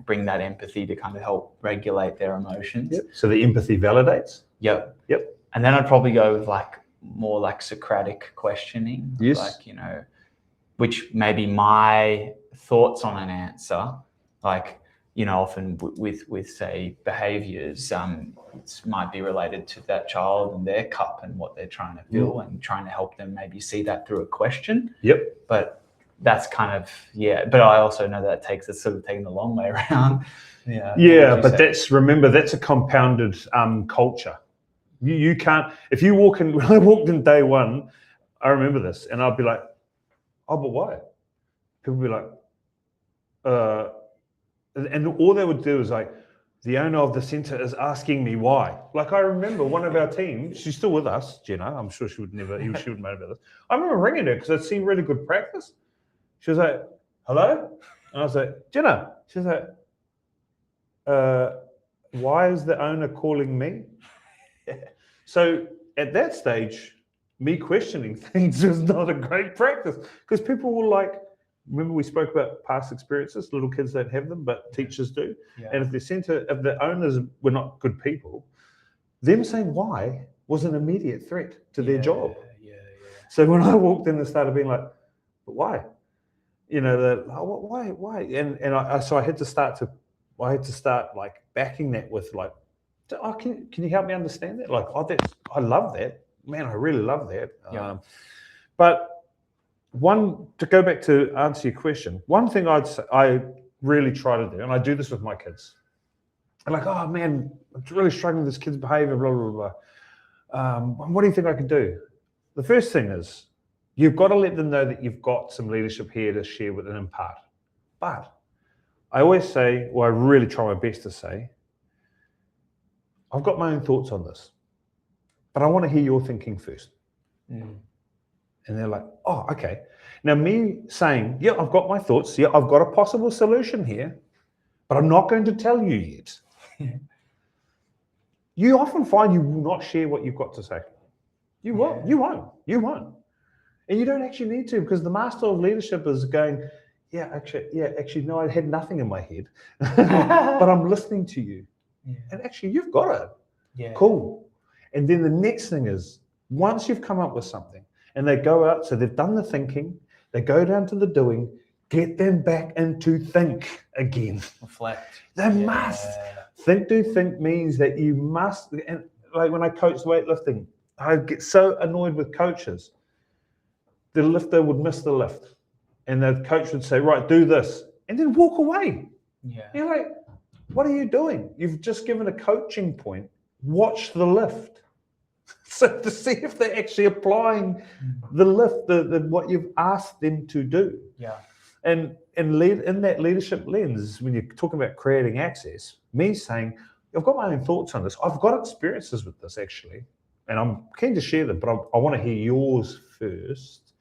bring that empathy to kind of help regulate their emotions. So the empathy validates. Yep. And then I'd probably go with like more like Socratic questioning. Yes. Like, you know, which maybe my thoughts on an answer, like, you know, often with say behaviors, it might be related to that child and their cup and what they're trying to fill, and trying to help them maybe see that through a question. But that's kind of, but I also know that it's sort of taking the long way around. But remember, that's a compounded culture. You can't, if you walk in, when I walked in day one, I remember this, and I'd be like, oh, but why? People would be like, and all they would do is like, the owner of the centre is asking me why. Like, I remember one of our team, she's still with us, Jenna. I'm sure she would know about this. I remember ringing her because I'd seen really good practice. She was like, hello? And I was like, Jenna. She was like, why is the owner calling me? So at that stage, me questioning things was not a great practice, because people will like, remember we spoke about past experiences, little kids don't have them, but teachers do. And if the owners were not good people, them saying why was an immediate threat to their job. So when I walked in and started being like, but why? You know, why? And so I had to start like backing that with like, oh, can you help me understand that? Like, oh, I love that. Man, I really love that. But to go back to answer your question, one thing I really try to do, and I do this with my kids. I'm like, oh man, I'm really struggling with this kid's behavior, blah, blah, blah. What do you think I can do? The first thing is, you've got to let them know that you've got some leadership here to share with and impart. But I always say, or I really try my best to say, I've got my own thoughts on this, but I want to hear your thinking first. And they're like, oh, okay. Now me saying, yeah, I've got my thoughts. Yeah, I've got a possible solution here, but I'm not going to tell you yet. You often find you will not share what you've got to say. You won't. And you don't actually need to, because the master of leadership is going, actually, no, I had nothing in my head, but I'm listening to you. And actually, you've got it. Cool. And then the next thing is, once you've come up with something and they go out, so they've done the thinking, they go down to the doing, get them back into think again. Reflect. They must. Think, do, think means that you must. And like when I coach weightlifting, I get so annoyed with coaches. The lifter would miss the lift, and the coach would say, right, do this, and then walk away. You're like, what are you doing? You've just given a coaching point. Watch the lift. So to see if they're actually applying the lift, what you've asked them to do. And in that leadership lens, when you're talking about creating access, me saying, I've got my own thoughts on this. I've got experiences with this actually, and I'm keen to share them, but I want to hear yours first.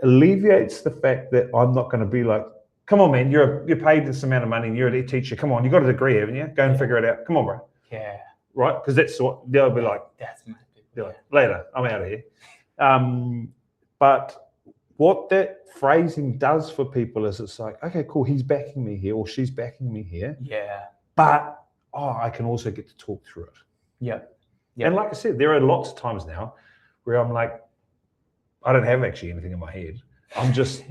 Alleviates the fact that I'm not going to be like, come on, man, you're paid this amount of money and you're a teacher. Come on, you got a degree, haven't you? Go and figure it out. Come on, bro. Right? Because that's what they'll be like. Like, later, I'm out of here. But what that phrasing does for people is it's like, okay, cool, he's backing me here or she's backing me here. But, I can also get to talk through it. And like I said, there are lots of times now where I'm like, I don't have actually anything in my head. I'm just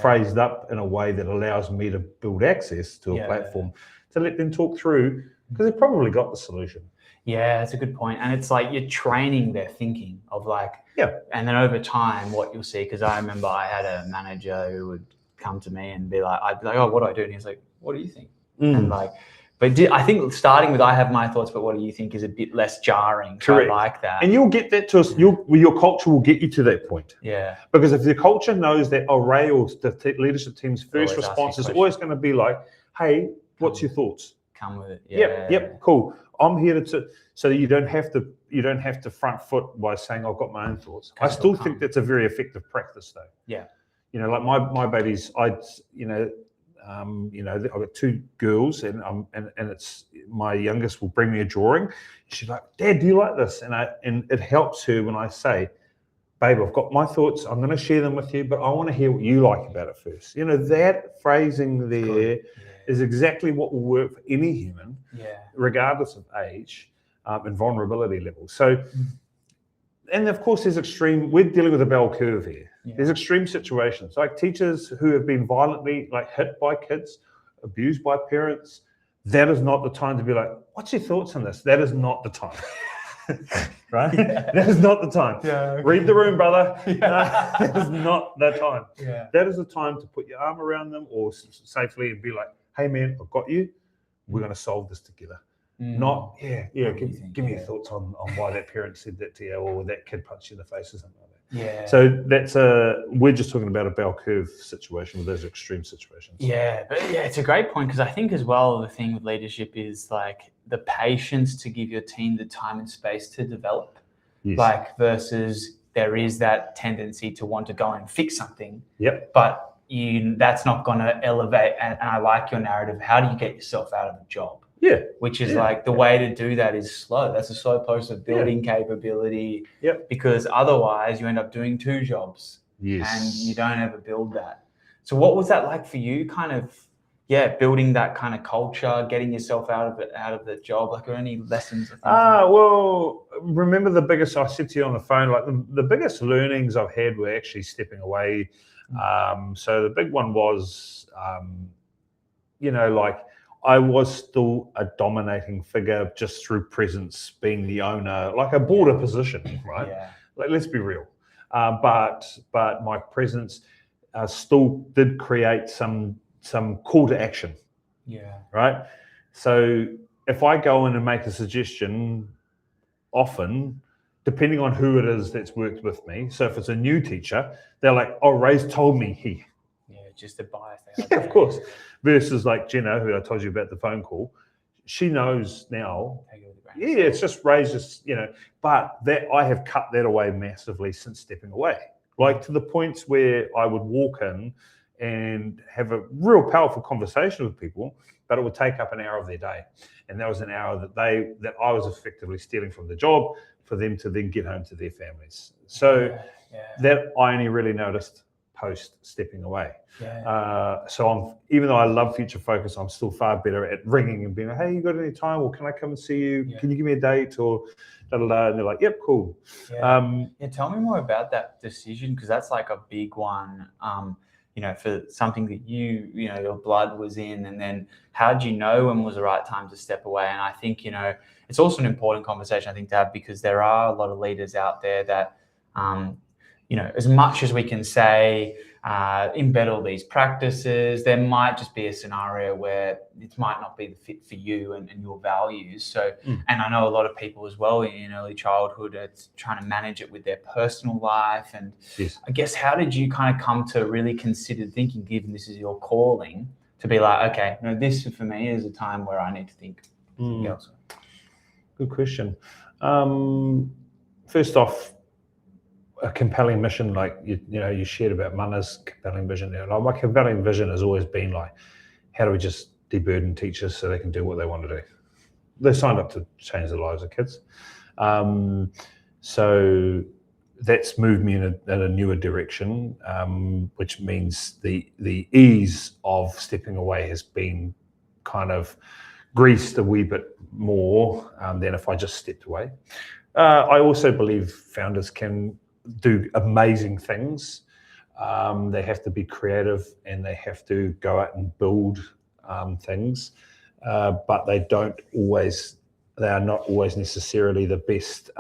phrased up in a way that allows me to build access to a platform to let them talk through, because they've probably got the solution. That's a good point. And it's like you're training their thinking of like, and then over time, what you'll see, because I remember I had a manager who would come to me and be like, I'd be like, oh, what do I do? And he's like, what do you think? And like, But I think starting with I have my thoughts, but what do you think is a bit less jarring. Correct. So I like that. And you'll get that to us. Your culture will get you to that point. Yeah. Because if the culture knows that Ray or the leadership team's first response is always going to be like, hey, what's your thoughts? Come with it. Yeah. Yep, cool. I'm here to so that you don't have to front foot by saying I've got my own thoughts. I still think that's a very effective practice though. Yeah. You know, like my babies, I've got 2 girls, and it's my youngest will bring me a drawing. She's like, Dad, do you like this? And it helps her when I say, babe, I've got my thoughts. I'm going to share them with you, but I want to hear what you like about it first. You know, that phrasing there is exactly what will work for any human, regardless of age and vulnerability level. So, and of course, we're dealing with a bell curve here. Yeah. There's extreme situations, like teachers who have been violently hit by kids, abused by parents. That is not the time to be like, what's your thoughts on this? That is not the time. Right? Yeah. That is not the time. Yeah, okay. Read the room, brother. Yeah. That is not the time. Yeah. That is the time to put your arm around them or safely and be like, hey man, I've got you. We're going to solve this together. Not, give me your thoughts on why that parent said that to you or that kid punched you in the face or something like that. Yeah. So we're just talking about a bell curve situation with those extreme situations. Yeah, but it's a great point because I think as well the thing with leadership is like the patience to give your team the time and space to develop. Yes. Versus there is that tendency to want to go and fix something. Yep. But that's not going to elevate. And I like your narrative. How do you get yourself out of a job? Yeah. Which is the way to do that is slow. That's a slow process of building capability. Yep. Because otherwise you end up doing 2 jobs. Yes. And you don't ever build that. So what was that like for you? Kind of, building that kind of culture, getting yourself out of the job. Like, are any lessons? Well, remember I said to you on the phone, like the biggest learnings I've had were actually stepping away. So the big one was, I was still a dominating figure just through presence, being the owner, like a border position, right? Yeah. Like, let's be real. But my presence still did create some call to action. Yeah. Right. So if I go in and make a suggestion, often, depending on who it is that's worked with me. So if it's a new teacher, they're like, "Oh, Ray's told me he." Yeah, just a bias. Yeah, of course. Versus like Jenna, who I told you about the phone call, she knows now. Yeah, it's just Ray's but that I have cut that away massively since stepping away. Like to the points where I would walk in and have a real powerful conversation with people, but it would take up an hour of their day. And that was an hour that I was effectively stealing from the job for them to then get home to their families. So that I only really noticed post stepping away. Yeah. So even though I love Future Focus, I'm still far better at ringing and being like, hey, you got any time? Or can I come and see you? Yeah. Can you give me a date? Or da-da-da. And they're like, yep, cool. Yeah. Tell me more about that decision, because that's like a big one, for something that your blood was in. And then how did you know when was the right time to step away? And I think, it's also an important conversation, I think, to have, because there are a lot of leaders out there that, as much as we can say, embed all these practices, there might just be a scenario where it might not be the fit for you and your values. So, and I know a lot of people as well in early childhood are trying to manage it with their personal life. And I guess, how did you kind of come to really consider thinking, given this is your calling, to be like, okay, no, this for me is a time where I need to think elsewhere? Good question. First off, a compelling mission, like you shared about Mana's compelling vision there. Like, my compelling vision has always been like, how do we just deburden teachers so they can do what they want to do? They signed up to change the lives of kids. So that's moved me in a newer direction, which means the ease of stepping away has been kind of greased a wee bit more than if I just stepped away. I also believe founders can do amazing things. They have to be creative and they have to go out and build things, but they are not always necessarily the best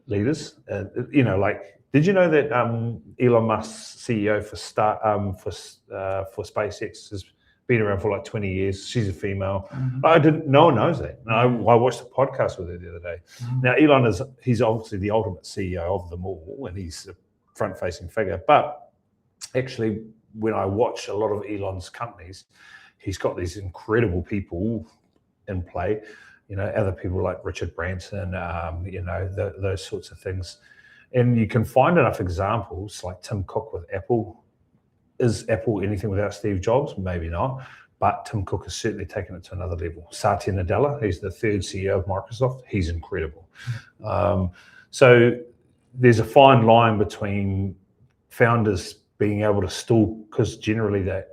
leaders. Did you know that Elon Musk's CEO for SpaceX has been around for like 20 years. She's a female. No one knows that. I watched a podcast with her the other day. Now, Elon he's obviously the ultimate CEO of them all, and he's a front-facing figure. But actually, when I watch a lot of Elon's companies, he's got these incredible people in play. Other people like Richard Branson, those sorts of things. And you can find enough examples like Tim Cook with Apple. Is Apple anything without Steve Jobs? Maybe not. But Tim Cook has certainly taken it to another level. Satya Nadella, who's the third CEO of Microsoft, he's incredible. So there's a fine line between founders being able to still, because generally they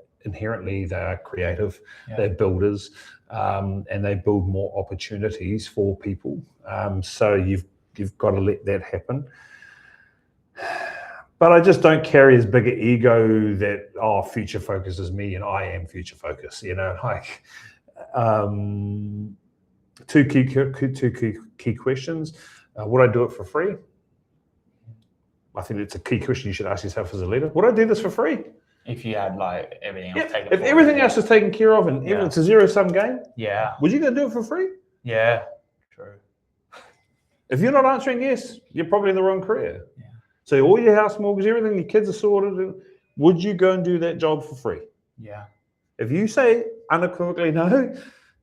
are creative, they're builders, and they build more opportunities for people. So you've got to let that happen. But I just don't carry as big an ego that, future focus is me and I am future focus. Two key questions. Would I do it for free? I think it's a key question you should ask yourself as a leader. Would I do this for free? If you had like everything else taken if everything else is taken care of and it's a zero-sum game, would you go do it for free? Yeah, true. If you're not answering yes, you're probably in the wrong career. Yeah. So all your house mortgage, everything, your kids are sorted. Would you go and do that job for free? Yeah. If you say unequivocally no,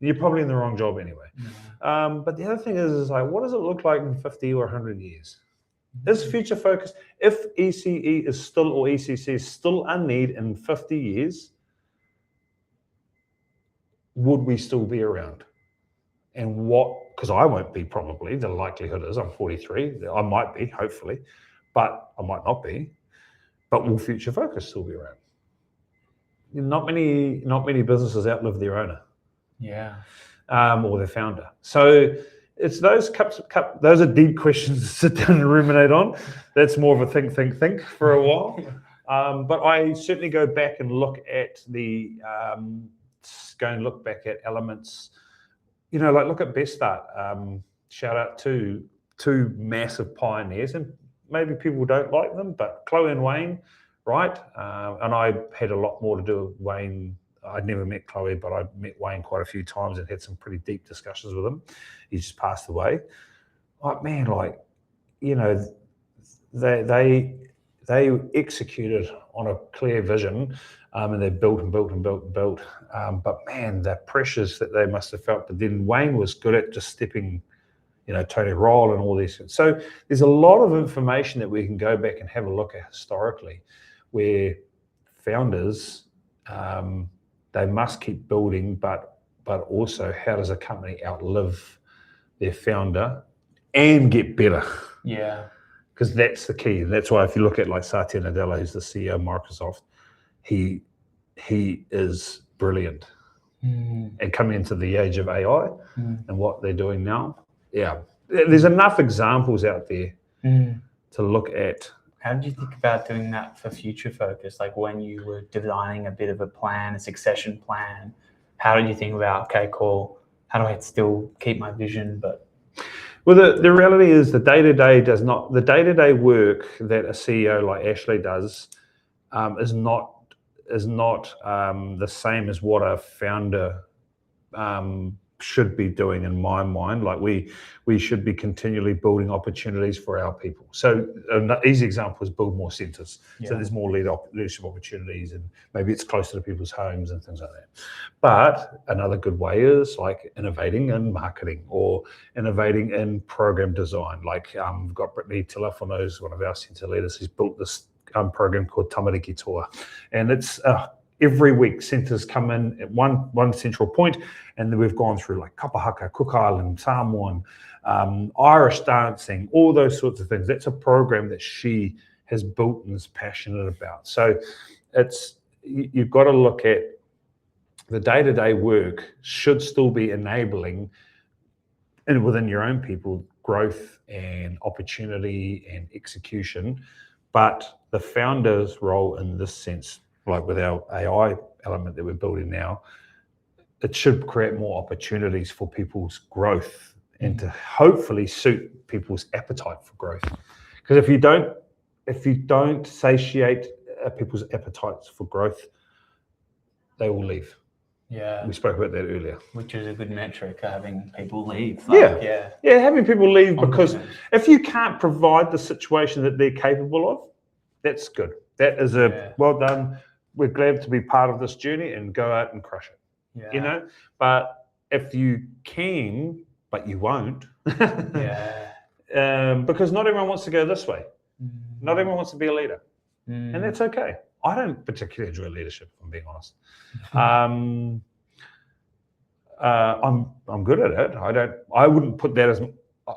you're probably in the wrong job anyway. Yeah. But the other thing is like, what does it look like in 50 or 100 years? Is future focus, if ECE is still, or ECC is still a need in 50 years, would we still be around? And what, because I won't be probably, the likelihood is I'm 43, I might be, hopefully, but I might not be. But will future focus still be around? Not many businesses outlive their owner. Yeah. Or their founder. So it's those those are deep questions to sit down and ruminate on. That's more of a think for a while. But I certainly go back and look at elements. Like look at Best Start. Shout out to two massive pioneers, and maybe people don't like them, but Chloe and Wayne, right? And I had a lot more to do with Wayne. I'd never met Chloe, but I met Wayne quite a few times and had some pretty deep discussions with him. He just passed away. They executed on a clear vision, and they built and built and built and built. But man, the pressures that they must have felt. But then Wayne was good at just stepping, Tony Roll and all these things. So there's a lot of information that we can go back and have a look at historically, where founders, they must keep building, but also how does a company outlive their founder and get better? Yeah. Because that's the key. That's why if you look at like Satya Nadella, who's the CEO of Microsoft, he is brilliant. And coming into the age of AI and what they're doing now, there's enough examples out there to look at. How did you think about doing that for future focus? Like when you were designing a bit of a plan, a succession plan, how did you think about, okay, cool, how do I still keep my vision? Well, the reality is the day-to-day work that a CEO like Ashley does is not the same as what a founder should be doing in my mind. Like we should be continually building opportunities for our people. So an easy example is build more centres. Yeah. So there's more leadership opportunities, and maybe it's closer to people's homes and things like that. But another good way is like innovating in marketing or innovating in program design. Like we've got Brittany Telefonos, one of our centre leaders, who's built this program called Tamariki Toa, and it's every week centres come in at one central point, and then we've gone through like Kapahaka, Cook Island, Samoan, Irish dancing, all those sorts of things. That's a program that she has built and is passionate about. So you've got to look at the day-to-day work should still be enabling, and within your own people, growth and opportunity and execution. But the founder's role in this sense, like with our AI element that we're building now, it should create more opportunities for people's growth and to hopefully suit people's appetite for growth. Because if you don't satiate people's appetites for growth, they will leave. Yeah. We spoke about that earlier. Which is a good metric, having people leave. Yeah, having people leave On because good terms. if you can't provide the situation that they're capable of, that's good. That is well done. We're glad to be part of this journey and go out and crush it. Yeah. You know, but if you can, but you won't, because not everyone wants to go this way. Not everyone wants to be a leader, and that's okay. I don't particularly enjoy leadership, if I'm being honest. I'm good at it. I wouldn't put that as.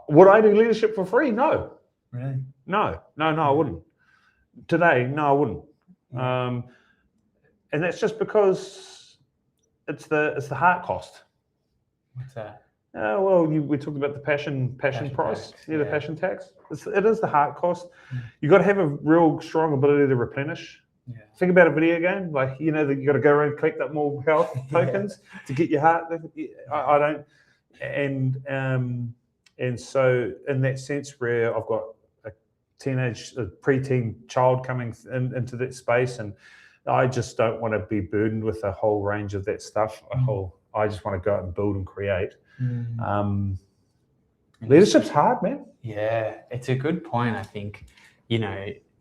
Would I do leadership for free? No. Really? No, I wouldn't. Today, no, I wouldn't. And that's just because it's the heart cost. What's that? Well, we talked about the passion price. Tax, The passion tax. It is the heart cost. You got to have a real strong ability to replenish. Yeah. Think about a video game, like you got to go around and collect up more health tokens to get your heart. I don't, and so in that sense, where I've got a preteen child coming into that space, and I just don't want to be burdened with a whole range of that stuff. I just want to go out and build and create. Leadership's hard, man. Yeah, it's a good point. I think,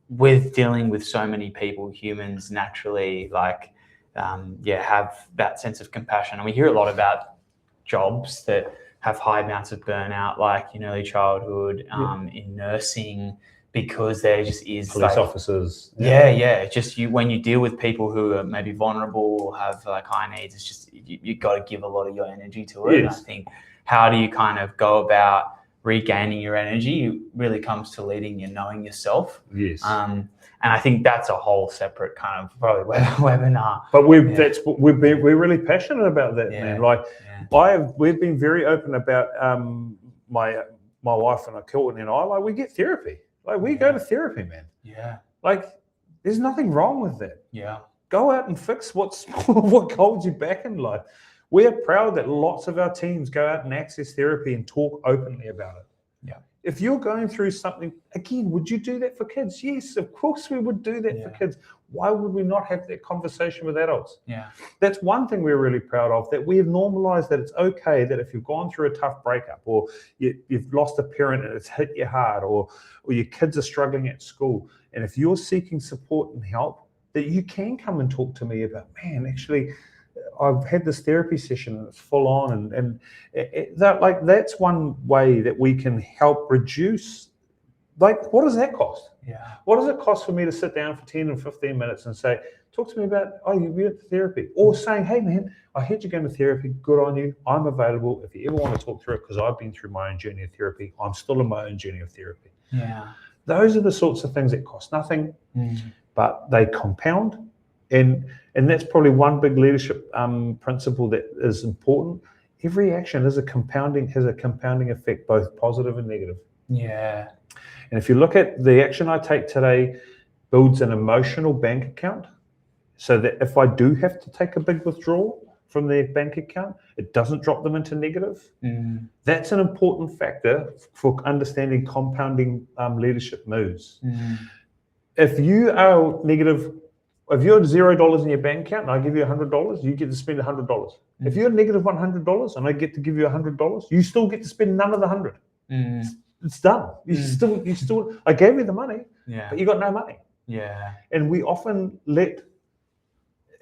with dealing with so many people, humans naturally have that sense of compassion. And we hear a lot about jobs that have high amounts of burnout, like in early childhood, in nursing, because there just is police officers. It's just when you deal with people who are maybe vulnerable or have high needs, it's just you got to give a lot of your energy to it. Yes. And I think how do you kind of go about regaining your energy? It really comes to leading you knowing yourself. Yes. And I think that's a whole separate kind of probably webinar. But we're really passionate about that, man. We've been very open about my wife and Courtney and I. We get therapy. We go to therapy, man. Yeah. There's nothing wrong with that. Yeah. Go out and fix what holds you back in life. We are proud that lots of our teams go out and access therapy and talk openly about it. Yeah. If you're going through something, again, would you do that for kids? Yes, of course we would do that for kids. Why would we not have that conversation with adults? Yeah. That's one thing we're really proud of, that we have normalized that it's okay that if you've gone through a tough breakup, or you've lost a parent and it's hit you hard, or your kids are struggling at school, and if you're seeking support and help, that you can come and talk to me about, man, actually, I've had this therapy session and it's full on, and that's one way that we can help reduce. What does that cost? Yeah. What does it cost for me to sit down for 10 and 15 minutes and say, talk to me about, you went to therapy, or saying, hey man, I heard you going to therapy, good on you, I'm available if you ever want to talk through it, because I've been through my own journey of therapy, I'm still in my own journey of therapy. Yeah. Those are the sorts of things that cost nothing, but they compound. And that's probably one big leadership principle that is important. Every action has a compounding effect, both positive and negative. Yeah. And if you look at the action I take today, builds an emotional bank account, so that if I do have to take a big withdrawal from their bank account, it doesn't drop them into negative. That's an important factor for understanding compounding leadership moves. If you are negative, if you're $0 in your bank account and I give you $100, you get to spend $100. If you're negative $100 and I get to give you $100, you still get to spend none of the 100. It's done. You still. I gave you the money, but you got no money. Yeah. And we often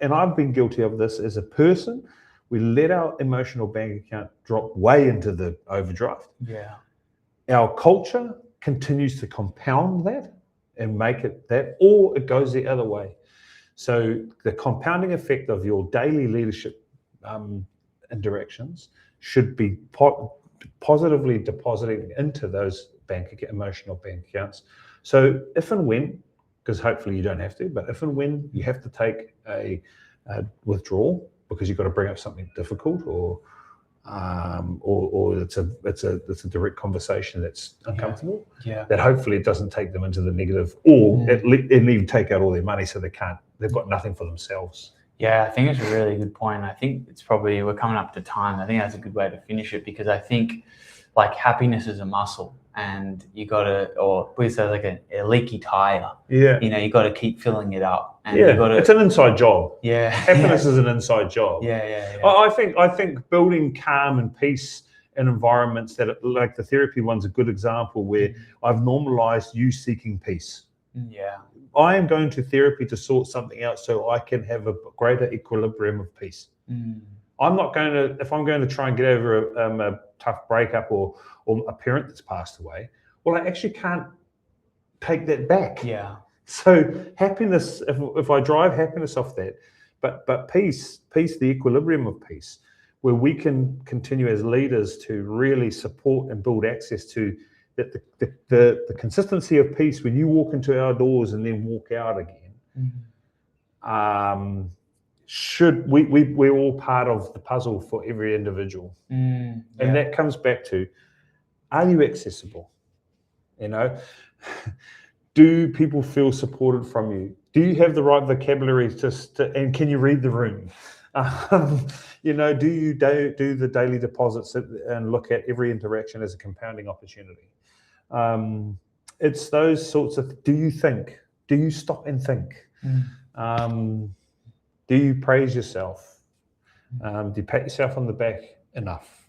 and I've been guilty of this as a person, we let our emotional bank account drop way into the overdraft. Yeah. Our culture continues to compound that and make it that, or it goes the other way. So the compounding effect of your daily leadership interactions should be positively depositing into those emotional bank accounts. So if and when, because hopefully you don't have to, but if and when you have to take a withdrawal because you've got to bring up something difficult, or it's a direct conversation that's uncomfortable, that hopefully it doesn't take them into the negative, or it even take out all their money so they've got nothing for themselves. Yeah, I think it's a really good point. I think we're coming up to time. I think that's a good way to finish it, because I think happiness is a muscle. and you got to, or we say like a leaky tire. Yeah. You know, you got to keep filling it up. And Yeah, you got to, it's an inside job. Yeah. Happiness is an inside job. Yeah. I think building calm and peace in environments that, like the therapy one's a good example where I've normalized you seeking peace. Yeah. I am going to therapy to sort something out so I can have a greater equilibrium of peace. I'm not going to, if I'm going to try and get over a tough breakup or a parent that's passed away, well, I actually can't take that back. Yeah. So happiness, if I drive happiness off that, but peace, the equilibrium of peace, where we can continue as leaders to really support and build access to that the consistency of peace when you walk into our doors and then walk out again. We're all part of the puzzle for every individual. And that comes back to, are you accessible? You know, do people feel supported from you? Do you have the right vocabulary and can you read the room? You know, do you do the daily deposits and look at every interaction as a compounding opportunity? It's those sorts of, do you think? Do you stop and think? Do you praise yourself? Do you pat yourself on the back enough?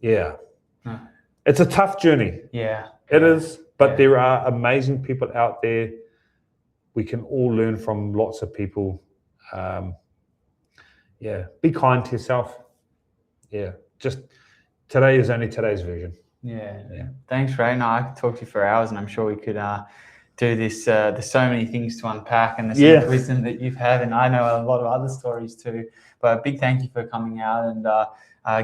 Yeah. It's a tough journey. Yeah. It is, but there are amazing people out there. We can all learn from lots of people. Be kind to yourself. Just today is only today's version. Yeah. Thanks, Ray. No, I could talk to you for hours, and I'm sure we could do this. There's so many things to unpack, and the wisdom that you've had, and I know a lot of other stories too. But a big thank you for coming out and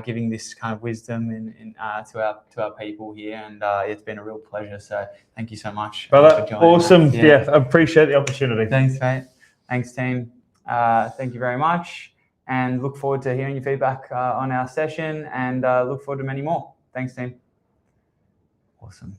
giving this kind of wisdom to our people here, and it's been a real pleasure. So thank you so much. Brother, for joining awesome. us. I appreciate the opportunity. Thanks, mate. Thanks, team. Thank you very much, and look forward to hearing your feedback on our session, and look forward to many more. Thanks, team. Awesome.